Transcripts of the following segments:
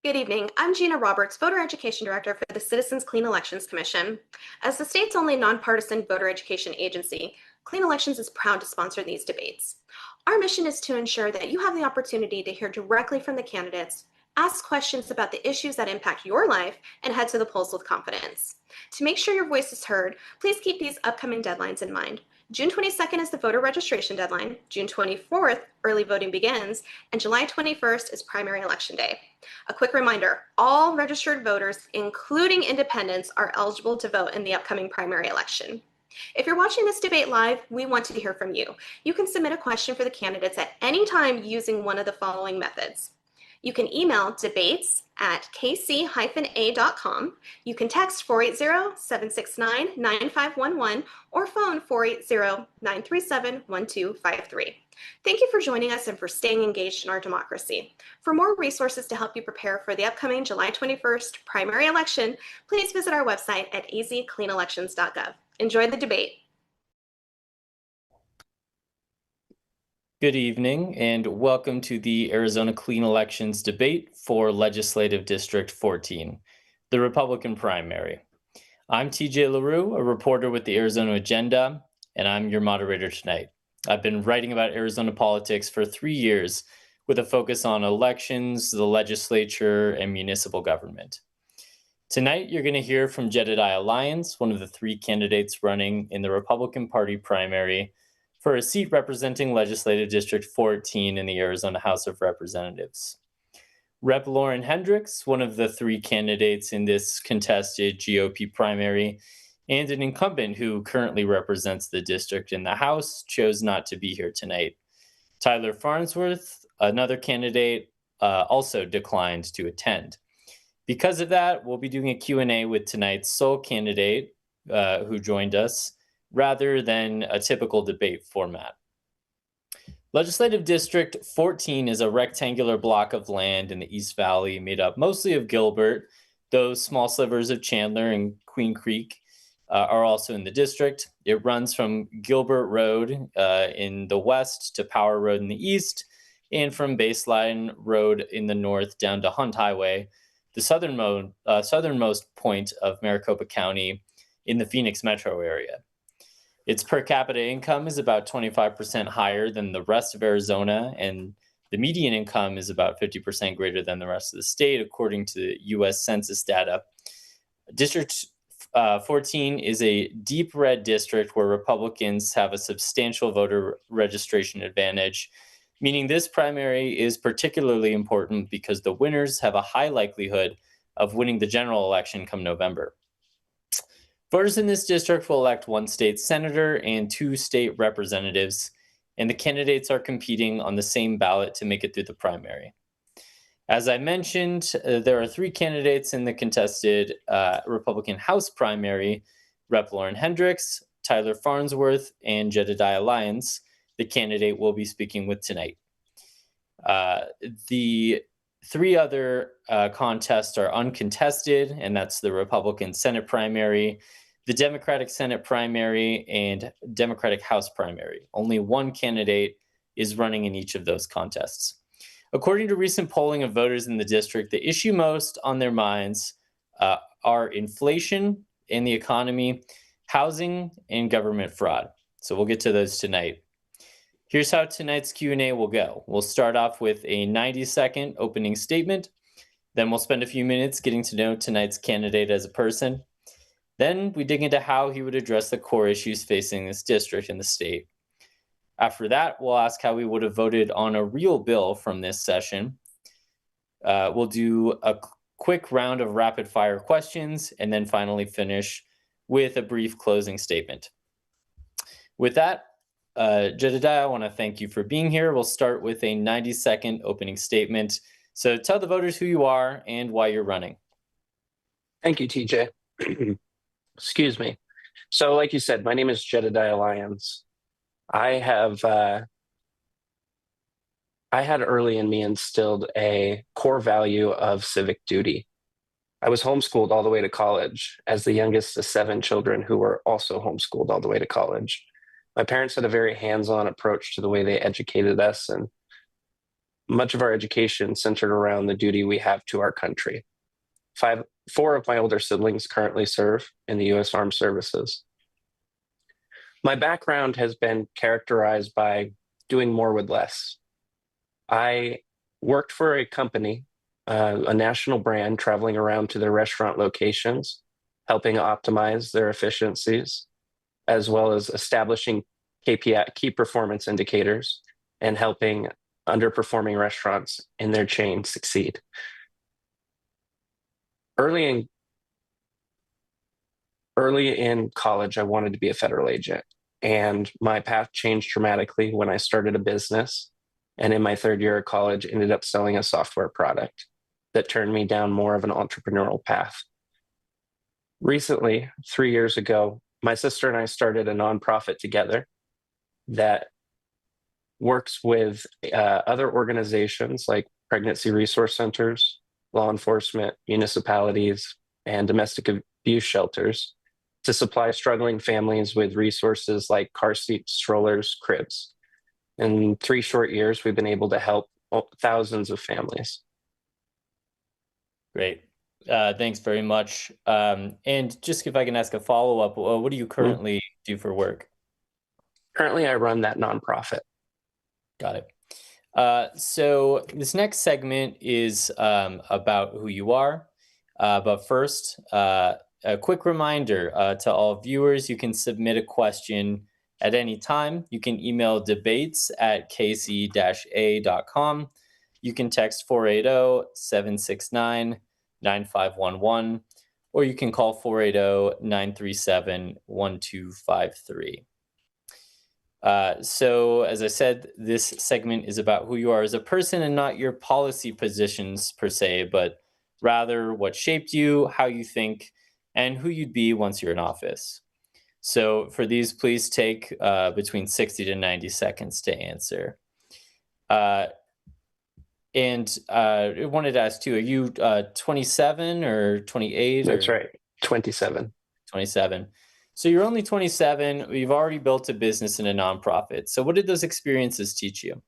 Good evening. I'm Gina Roberts, Voter Education Director for the Citizens Clean Elections Commission. As the state's only nonpartisan voter education agency, Clean Elections is proud to sponsor these debates. Our mission is to ensure that you have the opportunity to hear directly from the candidates, ask questions about the issues that impact your life, and head to the polls with confidence. To make sure your voice is heard, please keep these upcoming deadlines in mind. June 22nd is the voter registration deadline, June 24th, early voting begins, and July 21st is primary election day. A quick reminder, all registered voters, including independents, are eligible to vote in the upcoming primary election. If you're watching this debate live, we want to hear from you. You can submit a question for the candidates at any time using one of the following methods. You can email debates@kc-a.com. You can text 480-769-9511 or phone 480-937-1253. Thank you for joining us and for staying engaged in our democracy. For more resources to help you prepare for the upcoming July 21st primary election, please visit our website at azcleanelections.gov. Enjoy the debate. Good evening and welcome to the Arizona Clean Elections debate for Legislative District 14, the Republican primary. I'm TJ LaRue, a reporter with the Arizona Agenda, and I'm your moderator tonight. I've been writing about Arizona politics for 3 years with a focus on elections, the legislature, and municipal government. Tonight, you're going to hear from Jedediah Lyons, one of the 3 candidates running in the Republican Party primary for a seat representing Legislative District 14 in the Arizona House of Representatives. Rep. Lauren Hendricks, one of the 3 candidates in this contested GOP primary, and an incumbent who currently represents the district in the House, chose not to be here tonight. Tyler Farnsworth, another candidate, also declined to attend. Because of that, we'll be doing a Q&A with tonight's sole candidate who joined us, rather than a typical debate format. Legislative District 14 is a rectangular block of land in the East Valley made up mostly of Gilbert, though small slivers of Chandler and Queen Creek are also in the district. It runs from Gilbert Road in the west to Power Road in the east, and from Baseline Road in the north down to Hunt Highway, the southernmost point of Maricopa County in the Phoenix metro area. Its per capita income is about 25% higher than the rest of Arizona, and the median income is about 50% greater than the rest of the state, according to U.S. Census data. District 14 is a deep red district where Republicans have a substantial voter registration advantage, meaning this primary is particularly important because the winners have a high likelihood of winning the general election come November. Voters in this district will elect 1 state senator and 2 state representatives, and the candidates are competing on the same ballot to make it through the primary. As I mentioned, there are 3 candidates in the contested Republican House primary: Rep. Lauren Hendricks, Tyler Farnsworth, and Jedediah Lyons, the candidate we'll be speaking with tonight. The 3 other contests are uncontested, and that's the Republican Senate primary, the Democratic Senate primary, and Democratic House primary. Only 1 candidate is running in each of those contests. According to recent polling of voters in the district, the issue most on their minds are inflation and the economy, housing, and government fraud. So we'll get to those tonight. Here's how tonight's Q&A will go. We'll start off with a 90-second opening statement. Then we'll spend a few minutes getting to know tonight's candidate as a person. Then we dig into how he would address the core issues facing this district and the state. After that, we'll ask how we would have voted on a real bill from this session. We'll do a quick round of rapid-fire questions, and then finally finish with a brief closing statement. With that, Jedediah, I want to thank you for being here. We'll start with a 90-second opening statement. So tell the voters who you are and why you're running. Thank you, TJ. Excuse me. So like you said, my name is Jedediah Lyons. I had early in me instilled a core value of civic duty. I was homeschooled all the way to college as the youngest of 7 children who were also homeschooled all the way to college. My parents had a very hands-on approach to the way they educated us, and much of our education centered around the duty we have to our country. Four of my older siblings currently serve in the U.S. Armed Services. My background has been characterized by doing more with less. I worked for a company, a national brand, traveling around to their restaurant locations, helping optimize their efficiencies, as well as establishing KPI, key performance indicators, and helping underperforming restaurants in their chain succeed. Early in college, I wanted to be a federal agent, and my path changed dramatically when I started a business. And in my third year of college, ended up selling a software product that turned me down more of an entrepreneurial path. Recently, 3 years ago, my sister and I started a nonprofit together that works with other organizations like pregnancy resource centers, law enforcement, municipalities, and domestic abuse shelters to supply struggling families with resources like car seats, strollers, cribs. In 3 short years, we've been able to help thousands of families. Great. Thanks very much. And just if I can ask a follow-up, what do you currently do for work? Currently, I run that nonprofit. Got it. So this next segment is about who you are. But first, a quick reminder to all viewers, you can submit a question at any time. You can email debates@kc-a.com. You can text 480-769-9511, or you can call 480-937-1253. So, as I said, this segment is about who you are as a person and not your policy positions per se, but rather what shaped you, how you think, and who you'd be once you're in office. So, for these, please take between 60 to 90 seconds to answer. And I wanted to ask too, are you 27 or 28? That's right, 27. 27. So you're only 27. You've already built a business and a nonprofit. So what did those experiences teach you?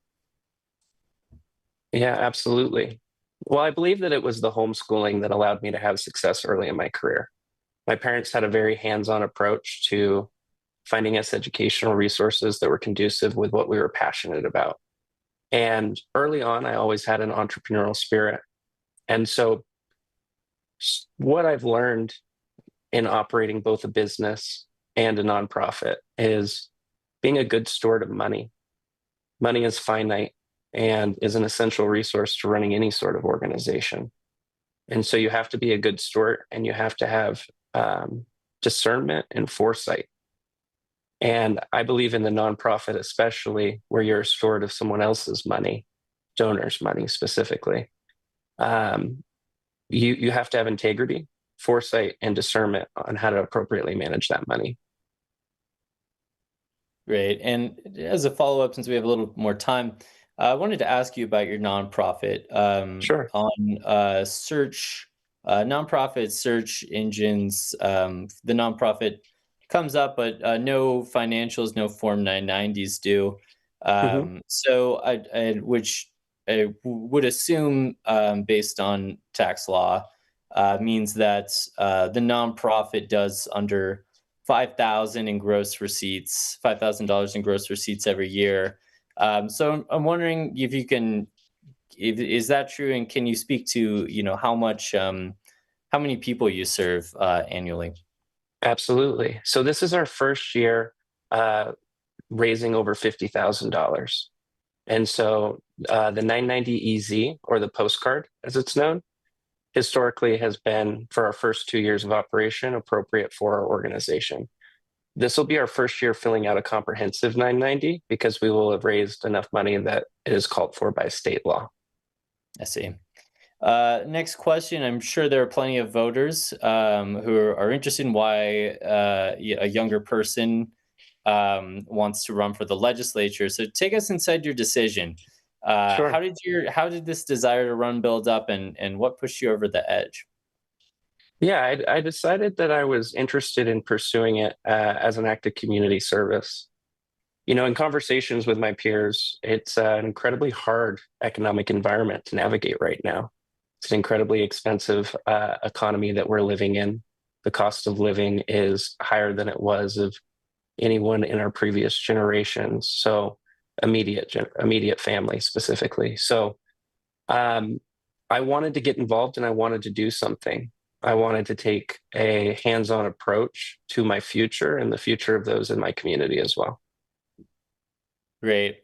Yeah, absolutely. Well, I believe that it was the homeschooling that allowed me to have success early in my career. My parents had a very hands-on approach to finding us educational resources that were conducive with what we were passionate about. And early on, I always had an entrepreneurial spirit. And so what I've learned in operating both a business and a nonprofit is being a good steward of money. Money is finite and is an essential resource to running any sort of organization. And so you have to be a good steward, and you have to have discernment and foresight. And I believe in the nonprofit, especially where you're a steward of someone else's money, donors' money specifically. You have to have integrity, foresight, and discernment on how to appropriately manage that money. Great. And as a follow-up, since we have a little more time, I wanted to ask you about your nonprofit. Sure. On search, nonprofit search engines, the nonprofit comes up, but no financials, no Form 990s do. So which I would assume, based on tax law, means that the nonprofit does under $5,000 in gross receipts, $5,000 in gross receipts every year. So I'm wondering if you can, is that true? And can you speak to, how many people you serve annually? Absolutely. So this is our first year raising over $50,000. And so the 990 EZ, or the postcard as it's known, historically has been, for our first 2 years of operation, appropriate for our organization. This will be our first year filling out a comprehensive 990 because we will have raised enough money that it is called for by state law. I see. Next question. I'm sure there are plenty of voters who are interested in why a younger person wants to run for the legislature. So take us inside your decision. Sure. How did this desire to run build up, and what pushed you over the edge? Yeah, I decided that I was interested in pursuing it as an act of community service. In conversations with my peers, it's an incredibly hard economic environment to navigate right now. It's an incredibly expensive economy that we're living in. The cost of living is higher than it was of anyone in our previous generations. So immediate family specifically. So I wanted to get involved and I wanted to do something. I wanted to take a hands-on approach to my future and the future of those in my community as well. Great.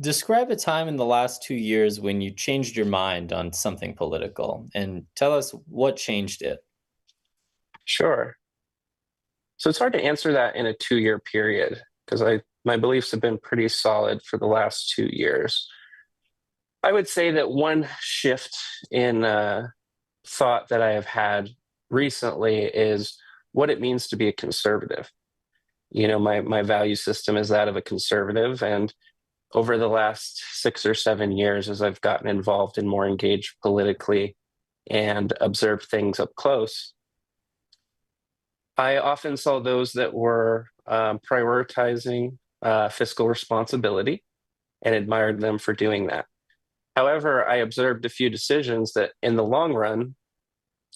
Describe a time in the last 2 years when you changed your mind on something political and tell us what changed it. Sure. So it's hard to answer that in a 2-year period because my beliefs have been pretty solid for the last 2 years. I would say that one shift in thought that I have had recently is what it means to be a conservative. My value system is that of a conservative, and over the last 6 or 7 years, as I've gotten involved and more engaged politically and observed things up close, I often saw those that were prioritizing fiscal responsibility and admired them for doing that. However, I observed a few decisions that in the long run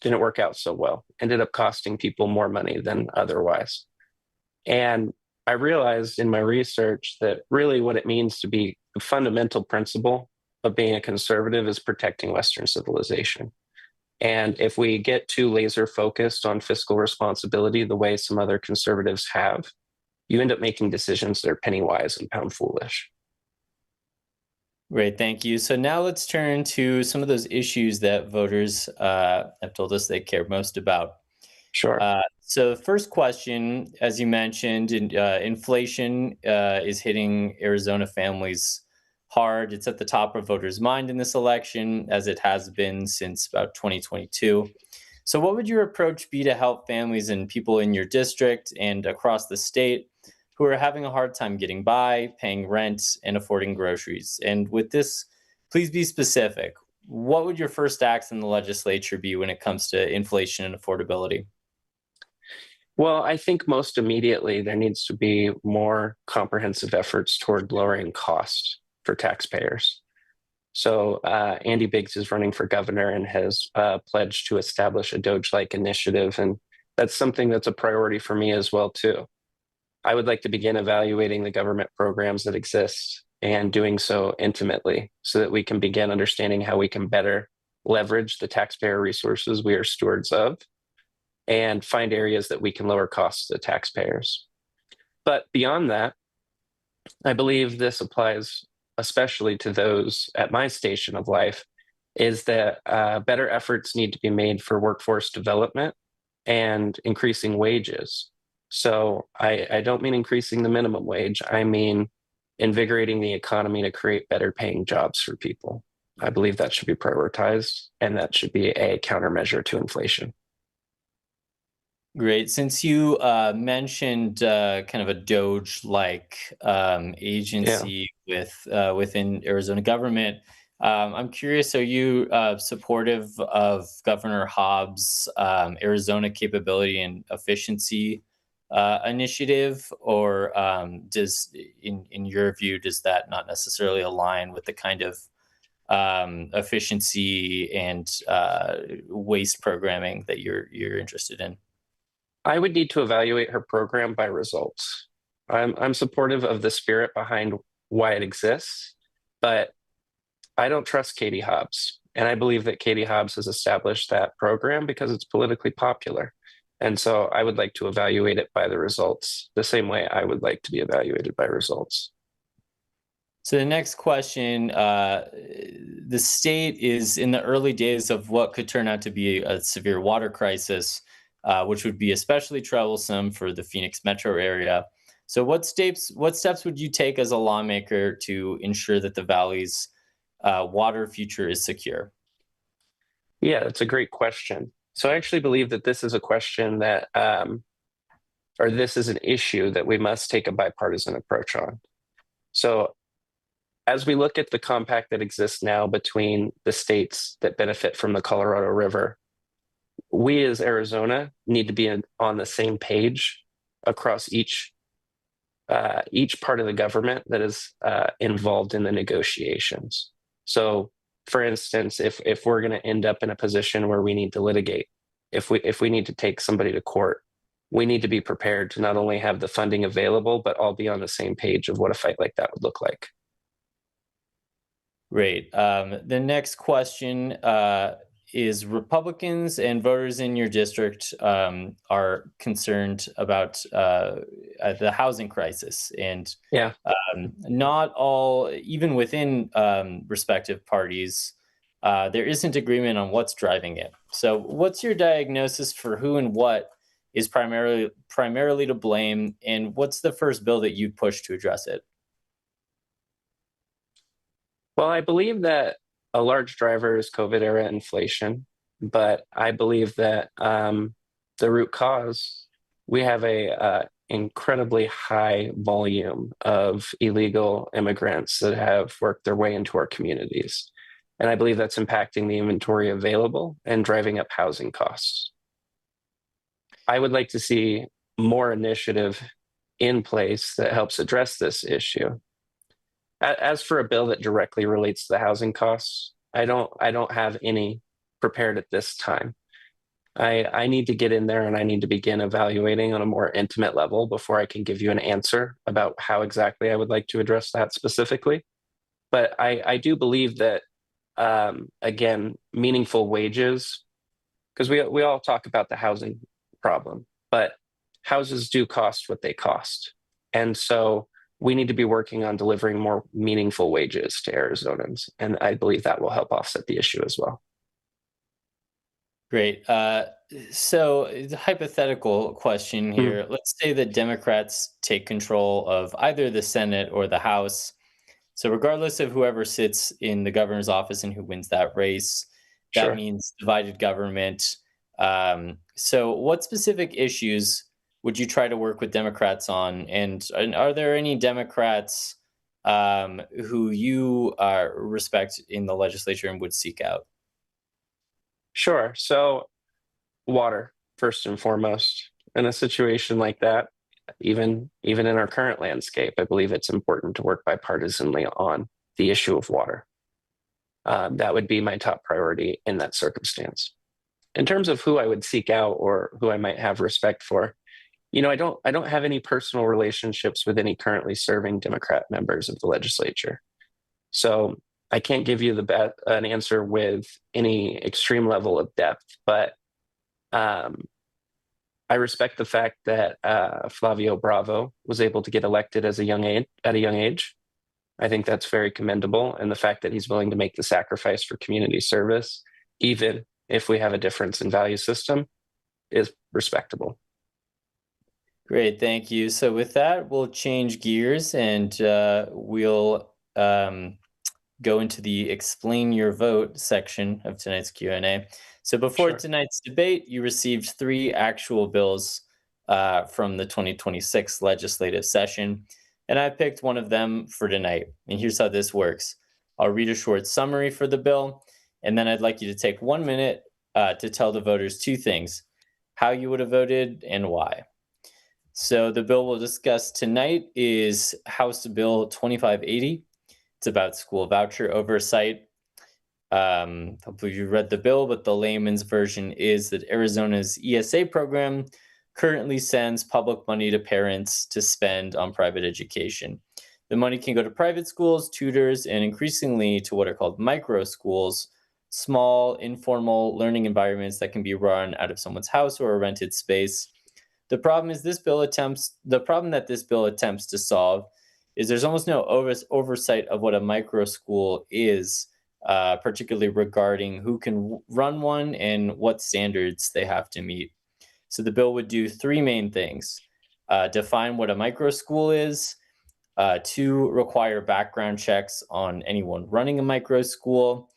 didn't work out so well, ended up costing people more money than otherwise. And I realized in my research that really what it means to be a fundamental principle of being a conservative is protecting Western civilization. And if we get too laser focused on fiscal responsibility, the way some other conservatives have, you end up making decisions that are penny wise and pound foolish. Great, thank you. So now let's turn to some of those issues that voters have told us they care most about. Sure. So the first question, as you mentioned, inflation is hitting Arizona families hard. It's at the top of voters' mind in this election, as it has been since about 2022. So what would your approach be to help families and people in your district and across the state who are having a hard time getting by, paying rent, and affording groceries? And with this, please be specific. What would your first acts in the legislature be when it comes to inflation and affordability? Well, I think most immediately there needs to be more comprehensive efforts toward lowering costs for taxpayers. So Andy Biggs is running for governor and has pledged to establish a Doge-like initiative, and that's something that's a priority for me as well too. I would like to begin evaluating the government programs that exist and doing so intimately so that we can begin understanding how we can better leverage the taxpayer resources we are stewards of and find areas that we can lower costs to taxpayers. But beyond that, I believe this applies especially to those at my station of life, is that better efforts need to be made for workforce development and increasing wages. So I don't mean increasing the minimum wage. I mean invigorating the economy to create better paying jobs for people. I believe that should be prioritized, and that should be a countermeasure to inflation. Great. Since you mentioned kind of a Doge-like Yeah. agency within Arizona government, I'm curious: are you supportive of Governor Hobbs' Arizona Capability and Efficiency initiative, or in your view, does that not necessarily align with the kind of efficiency and waste programming that you're interested in? I would need to evaluate her program by results. I'm supportive of the spirit behind why it exists, but I don't trust Katie Hobbs. And I believe that Katie Hobbs has established that program because it's politically popular. And so I would like to evaluate it by the results, the same way I would like to be evaluated by results. So the next question, the state is in the early days of what could turn out to be a severe water crisis, which would be especially troublesome for the Phoenix metro area. So what steps would you take as a lawmaker to ensure that the valley's water future is secure? Yeah, that's a great question. So I actually believe that this is a question that, or this is an issue that we must take a bipartisan approach on. So as we look at the compact that exists now between the states that benefit from the Colorado River, we as Arizona need to be on the same page across each each part of the government that is involved in the negotiations. So, for instance, if we're going to end up in a position where we need to litigate, if we need to take somebody to court, we need to be prepared to not only have the funding available, but all be on the same page of what a fight like that would look like. Great. The next question is Republicans and voters in your district are concerned about the housing crisis. And Yeah. not all, even within respective parties, there isn't agreement on what's driving it. So what's your diagnosis for who and what is primarily to blame? And what's the first bill that you push to address it? Well, I believe that a large driver is COVID era inflation, but I believe that the root cause, we have a incredibly high volume of illegal immigrants that have worked their way into our communities. And I believe that's impacting the inventory available and driving up housing costs. I would like to see more initiative in place that helps address this issue. As for a bill that directly relates to the housing costs, I don't have any prepared at this time. I need to get in there and I need to begin evaluating on a more intimate level before I can give you an answer about how exactly I would like to address that specifically. But I do believe that again, meaningful wages, because we all talk about the housing problem, but houses do cost what they cost. And so we need to be working on delivering more meaningful wages to Arizonans. And I believe that will help offset the issue as well. Great. So, the hypothetical question here. Let's say that Democrats take control of either the Senate or the House. So, regardless of whoever sits in the governor's office and who wins that race, that Sure. means divided government. So, what specific issues would you try to work with Democrats on? And are there any Democrats who you respect in the legislature and would seek out? Sure. So water, first and foremost. In a situation like that, even in our current landscape, I believe it's important to work bipartisanly on the issue of water. That would be my top priority in that circumstance. In terms of who I would seek out or who I might have respect for, I don't have any personal relationships with any currently serving Democrat members of the legislature. So I can't give you an answer with any extreme level of depth, but I respect the fact that Flavio Bravo was able to get elected at a young age. I think that's very commendable, and the fact that he's willing to make the sacrifice for community service, even if we have a difference in value system, is respectable. Great, thank you. So with that, we'll change gears and we'll go into the explain your vote section of tonight's Q&A. So before Sure. tonight's debate, you received 3 actual bills from the 2026 legislative session, and I picked one of them for tonight. And here's how this works. I'll read a short summary for the bill, and then I'd like you to take 1 minute to tell the voters 2 things: how you would have voted and why. So the bill we'll discuss tonight is House Bill 2580. It's about school voucher oversight. Hopefully you read the bill, but the layman's version is that Arizona's ESA program currently sends public money to parents to spend on private education. The money can go to private schools, tutors, and increasingly to what are called micro schools, small, informal learning environments that can be run out of someone's house or a rented space. The problem that this bill attempts to solve is there's almost no oversight of what a micro school is, particularly regarding who can run one and what standards they have to meet. So the bill would do 3 main things: define what a micro school is, 2, require background checks on anyone running a micro school,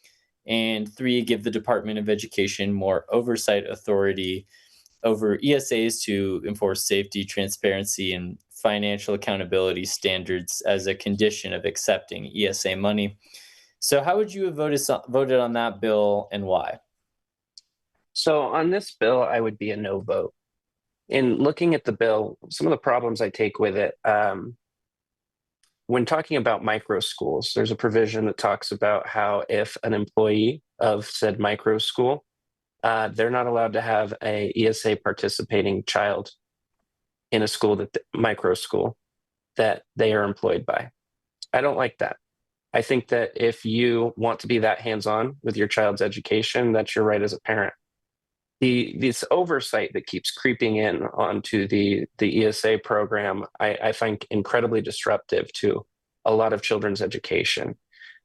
and 3, give the Department of Education more oversight authority over ESAs to enforce safety, transparency, and financial accountability standards as a condition of accepting ESA money. So how would you have voted on that bill and why? So on this bill, I would be a no vote. In looking at the bill, some of the problems I take with it, when talking about micro schools, there's a provision that talks about how if an employee of said micro school, they're not allowed to have a ESA participating child in a school micro school that they are employed by. I don't like that. I think that if you want to be that hands-on with your child's education, that's your right as a parent. This oversight that keeps creeping in onto the ESA program, I find incredibly disruptive to a lot of children's education.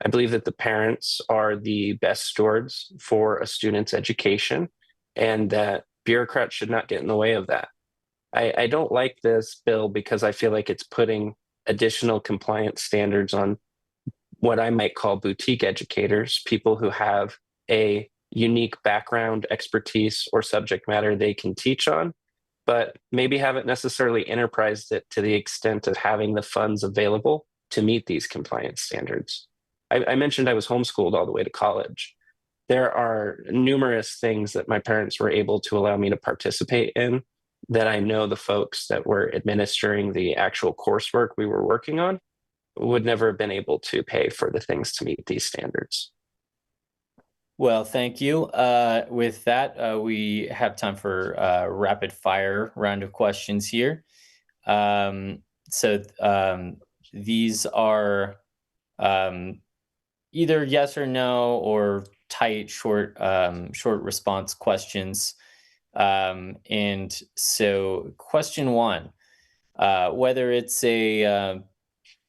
I believe that the parents are the best stewards for a student's education, and that bureaucrats should not get in the way of that. I don't like this bill because I feel like it's putting additional compliance standards on what I might call boutique educators, people who have a unique background, expertise, or subject matter they can teach on, but maybe haven't necessarily enterprised it to the extent of having the funds available to meet these compliance standards. I mentioned I was homeschooled all the way to college. There are numerous things that my parents were able to allow me to participate in that I know the folks that were administering the actual coursework we were working on would never have been able to pay for the things to meet these standards. Well, thank you. With that, we have time for a rapid fire round of questions here. So these are either yes or no or tight, short response questions. And so question one, whether it's a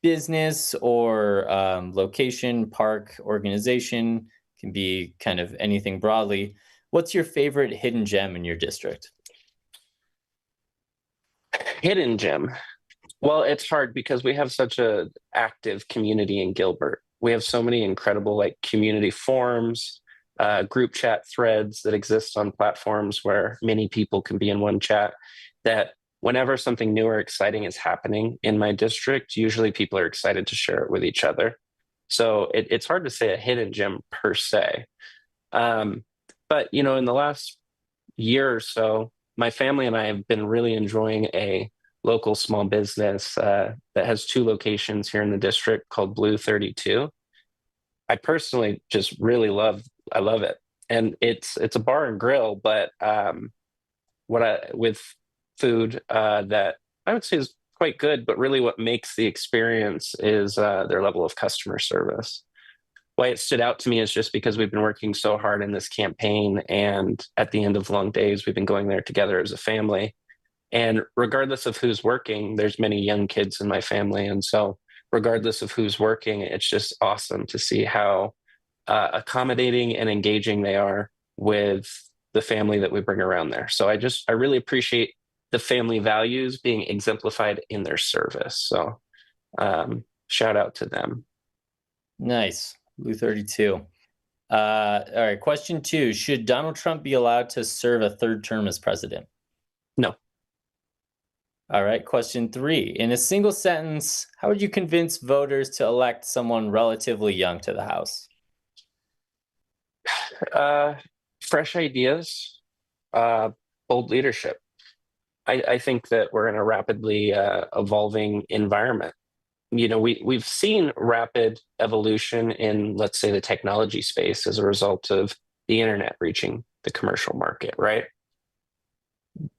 business or location, park, organization, can be kind of anything broadly. What's your favorite hidden gem in your district? Hidden gem. Well, it's hard because we have such a active community in Gilbert. We have so many incredible like community forums, group chat threads that exist on platforms where many people can be in one chat, that whenever something new or exciting is happening in my district, usually people are excited to share it with each other. So it's hard to say a hidden gem per se. But in the last year or so, my family and I have been really enjoying a local small business that has 2 locations here in the district called LD14. I personally just really I love it, and it's a bar and grill, but with food that I would say is quite good. But really, what makes the experience is their level of customer service. Why it stood out to me is just because we've been working so hard in this campaign, and at the end of long days, we've been going there together as a family. And regardless of who's working, there's many young kids in my family, and so regardless of who's working, it's just awesome to see how accommodating and engaging they are with the family that we bring around there. So I really appreciate the family values being exemplified in their service. So shout out to them. Nice. LD32. All right. Question 2. Should Donald Trump be allowed to serve a 3rd term as president? No. All right. Question 3. In a single sentence, how would you convince voters to elect someone relatively young to the House? Fresh ideas, bold leadership. I think that we're in a rapidly evolving environment. We've seen rapid evolution in, let's say, the technology space as a result of the internet reaching the commercial market, right?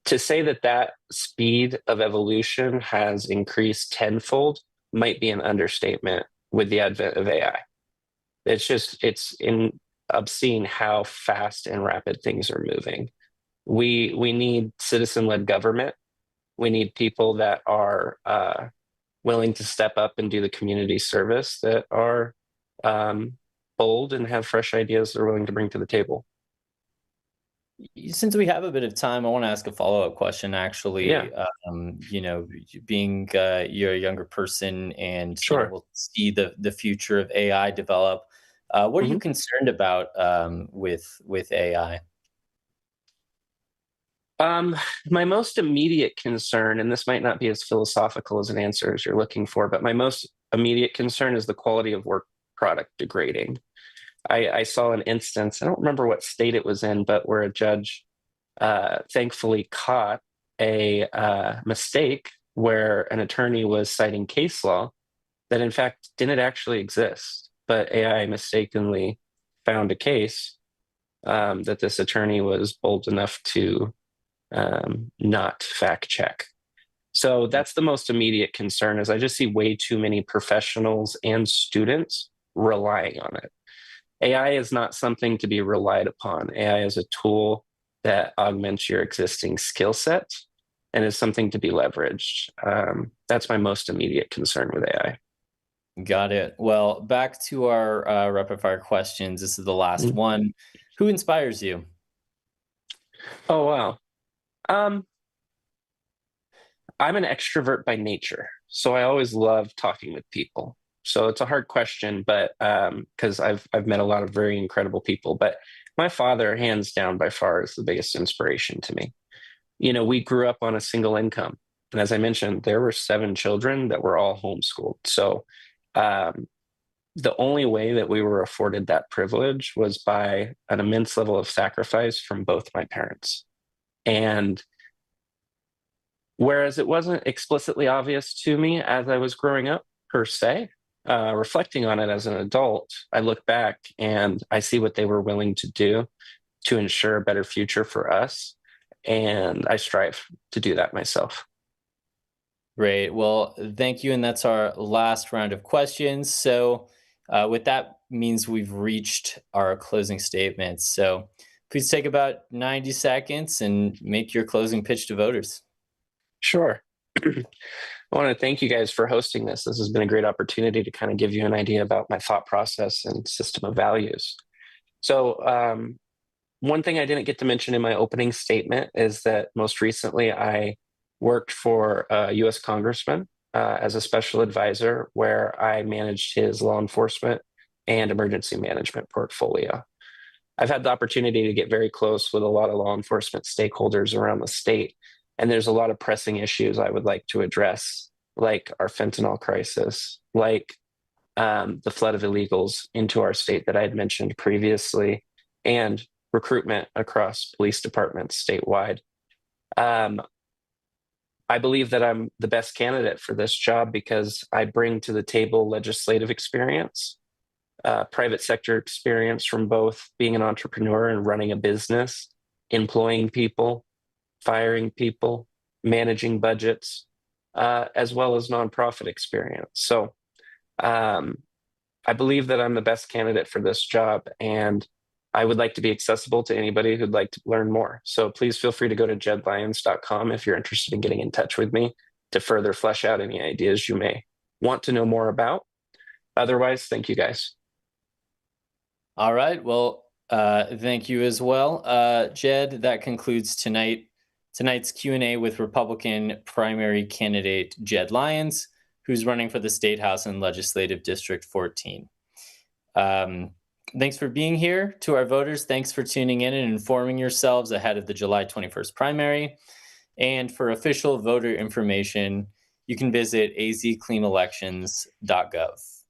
To say that speed of evolution has increased tenfold might be an understatement with the advent of AI. It's obscene how fast and rapid things are moving. We need citizen-led government. We need people that are willing to step up and do the community service, that are bold and have fresh ideas they're willing to bring to the table. Since we have a bit of time, I want to ask a follow-up question, actually. Yeah. Being you're a younger person and Sure. we'll see the future of AI develop. What are you concerned about with AI? My most immediate concern, and this might not be as philosophical as an answer as you're looking for, but my most immediate concern is the quality of work product degrading. I saw an instance, I don't remember what state it was in, but where a judge thankfully caught a mistake where an attorney was citing case law that in fact didn't actually exist, but AI mistakenly found a case that this attorney was bold enough to not fact check. So that's the most immediate concern is I just see way too many professionals and students relying on it. AI is not something to be relied upon. AI is a tool that augments your existing skill set and is something to be leveraged. That's my most immediate concern with AI. Got it. Well, back to our rapid fire questions. This is the last Mhm. one. Who inspires you? Oh, wow. Um, I'm an extrovert by nature, so I always love talking with people. So it's a hard question, but because I've met a lot of very incredible people, but my father, hands down, by far, is the biggest inspiration to me. You know, we grew up on a single income, and as I mentioned, there were 7 children that were all homeschooled. So um, the only way that we were afforded that privilege was by an immense level of sacrifice from both my parents. And whereas it wasn't explicitly obvious to me as I was growing up, per se, reflecting on it as an adult, I look back and I see what they were willing to do to ensure a better future for us. And I strive to do that myself. Great. Well, thank you. And that's our last round of questions. So, with that means we've reached our closing statements. So, please take about 90 seconds and make your closing pitch to voters. Sure. I want to thank you guys for hosting this. This has been a great opportunity to kind of give you an idea about my thought process and system of values. So, one thing I didn't get to mention in my opening statement is that most recently I worked for a US congressman as a special advisor, where I managed his law enforcement and emergency management portfolio. I've had the opportunity to get very close with a lot of law enforcement stakeholders around the state. And there's a lot of pressing issues I would like to address, like our fentanyl crisis, like the flood of illegals into our state that I had mentioned previously, and recruitment across police departments statewide. Um, I believe that I'm the best candidate for this job because I bring to the table legislative experience, private sector experience from both being an entrepreneur and running a business, employing people, firing people, managing budgets, as well as nonprofit experience. So um, I believe that I'm the best candidate for this job, and I would like to be accessible to anybody who'd like to learn more. So please feel free to go to jedlyons.com if you're interested in getting in touch with me to further flesh out any ideas you may want to know more about. Otherwise, thank you guys. All right. Well, thank you as well, Jed. That concludes tonight's Q&A with Republican primary candidate Jed Lyons, who's running for the State House in Legislative District 14. Thanks for being here. To our voters, thanks for tuning in and informing yourselves ahead of the July 21st primary. And for official voter information, you can visit azcleanelections.gov.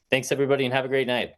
Thanks, everybody, and have a great night.